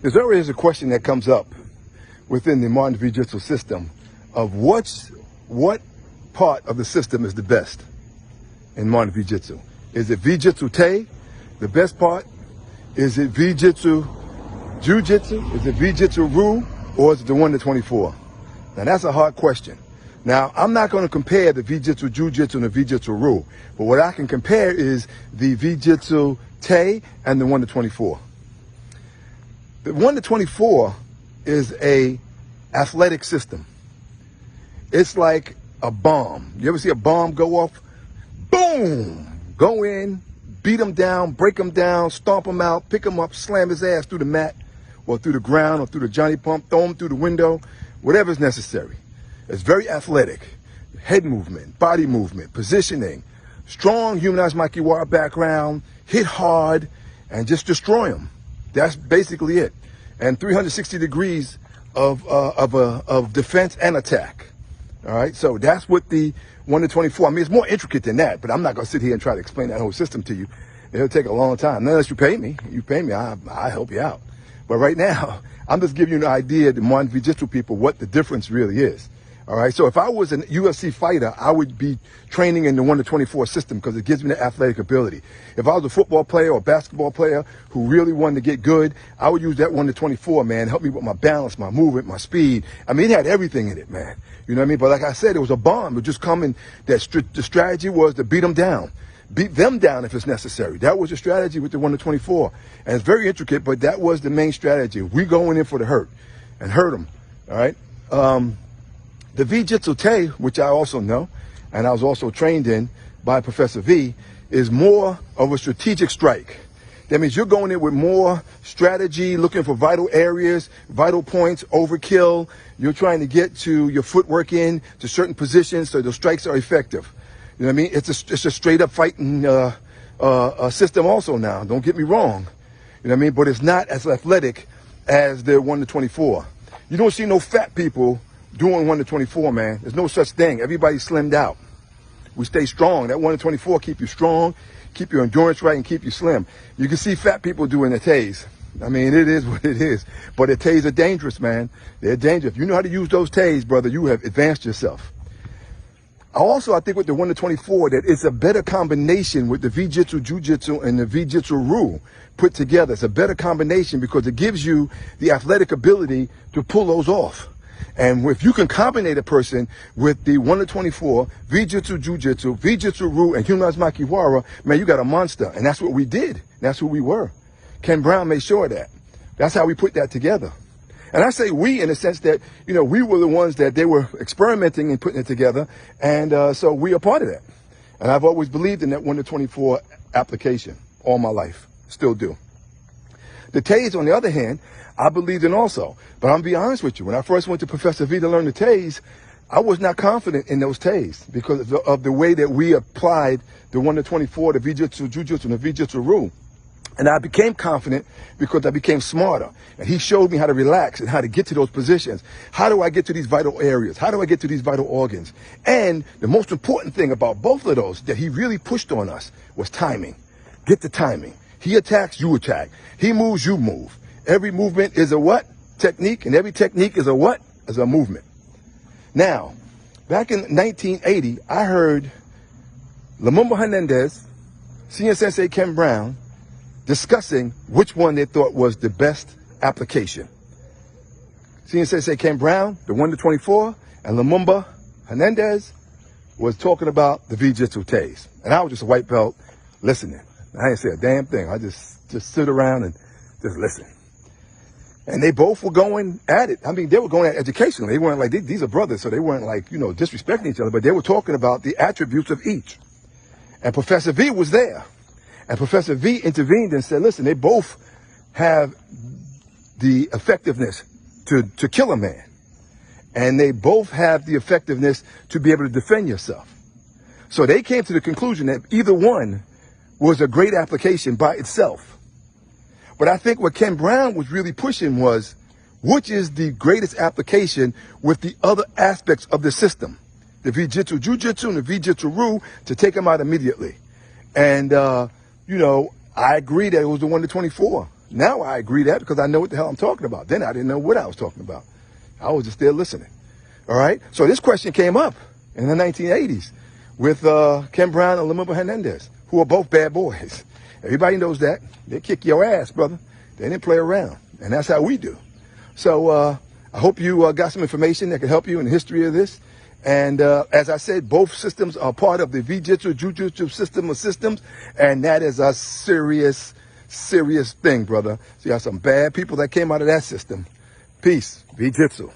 There's always a question that comes up within the modern Vee-Jitsu system of what part of the system is the best in modern Vee-Jitsu. Is it Vee-Jitsu Te, the best part? Is it Vee-Jitsu Jiu-Jitsu? Is it Vee-Jitsu Ru? Or is it the 1 to 24? Now that's a hard question. Now I'm not going to compare the Vee-Jitsu Jiu-Jitsu and the Vee-Jitsu Ru, but what I can compare is the Vee-Jitsu Te and the 1 to 24. The 1 to 24 is a athletic system. It's like a bomb. You ever see a bomb go off? Boom! Go in, beat him down, break him down, stomp him out, pick him up, slam his ass through the mat or through the ground or through the Johnny Pump, throw him through the window, whatever is necessary. It's very athletic. Head movement, body movement, positioning, strong humanized Makiwara background, hit hard, and just destroy him. That's basically it. And 360 degrees of defense and attack. All right, so that's what the 1 to 24. I mean, it's more intricate than that, but I'm not going to sit here and try to explain that whole system to you. It'll take a long time. Unless you pay me. You pay me, I help you out. But right now, I'm just giving you an idea, the modern Vee-Jitsu people, what the difference really is. All right, so if I was a UFC fighter, I would be training in the 1 to 24 system because it gives me the athletic ability. If I was a football player or basketball player who really wanted to get good, I would use that 1 to 24, man, help me with my balance, my movement, my speed. I mean, it had everything in it, man. You know what I mean? But like I said, it was a bomb. It would just come in. The strategy was to beat them down. Beat them down if it's necessary. That was the strategy with the 1 to 24. And it's very intricate, but that was the main strategy. We going in for the hurt and hurt them, all right? The Vee-Jitsu Te, which I also know, and I was also trained in by Professor V, is more of a strategic strike. That means you're going in with more strategy, looking for vital areas, vital points, overkill. You're trying to get to your footwork in to certain positions so the strikes are effective. You know what I mean? It's a straight up fighting system also now. Don't get me wrong. You know what I mean? But it's not as athletic as the 1 to 24. You don't see no fat people doing 1 to 24, man. There's no such thing. Everybody's slimmed out. We stay strong. That 1 to 24 keep you strong, keep your endurance right, and keep you slim. You can see fat people doing the Te's. I mean, it is what it is. But the Te's are dangerous, man. They're dangerous. If you know how to use those Te's, brother, you have advanced yourself. I think with the 1 to 24, that it's a better combination with the Vee-Jitsu Jiu-Jitsu and the Vee-Jitsu Ru put together. It's a better combination because it gives you the athletic ability to pull those off. And if you can combine a person with the 1 to 24, Vee-Jitsu Jiu-Jitsu, Vee-Jitsu Ru, and humanized Makiwara, man, you got a monster. And that's what we did. That's who we were. Ken Brown made sure of that. That's how we put that together. And I say we in the sense that, you know, we were the ones that they were experimenting and putting it together. And so we are part of that. And I've always believed in that 1 to 24 application all my life. Still do. The Te's, on the other hand, I believed in also. But I'm going to be honest with you. When I first went to Professor V to learn the Te's, I was not confident in those Te's because of the way that we applied the 1 to 24, the Vee-Jitsu Jiu-Jitsu, and the Vee-Jitsu Ru. And I became confident because I became smarter. And he showed me how to relax and how to get to those positions. How do I get to these vital areas? How do I get to these vital organs? And the most important thing about both of those that he really pushed on us was timing. Get the timing. He attacks, you attack. He moves, you move. Every movement is a what? Technique. And every technique is a what? Is a movement. Now, back in 1980, I heard Lumumba Hernandez, Senior Sensei Ken Brown, discussing which one they thought was the best application. Senior Sensei Ken Brown, the 1 to 24, and Lumumba Hernandez was talking about the Vee-Jitsu Te's. And I was just a white belt listening. I didn't say a damn thing. I just stood around and just listened. And they both were going at it. I mean, they were going at it educationally. They weren't like, these are brothers, so they weren't like, you know, disrespecting each other, but they were talking about the attributes of each. And Professor V was there. And Professor V intervened and said, listen, they both have the effectiveness to kill a man. And they both have the effectiveness to be able to defend yourself. So they came to the conclusion that either one was a great application by itself. But I think what Ken Brown was really pushing was, which is the greatest application with the other aspects of the system? The Vee-Jitsu Jiu-Jitsu and the Vee-Jitsu Ru to take them out immediately. And, you know, I agree that it was the 1 to 24. Now I agree that because I know what the hell I'm talking about. Then I didn't know what I was talking about. I was just there listening. All right. So this question came up in the 1980s with Ken Brown and Limber Hernandez, who are both bad boys. Everybody knows that. They kick your ass, brother. They didn't play around. And that's how we do. So I hope you got some information that can help you in the history of this. And as I said, both systems are part of the Vee-Jitsu Jiu-Jitsu system of systems. And that is a serious, serious thing, brother. So you have some bad people that came out of that system. Peace. Vee-Jitsu.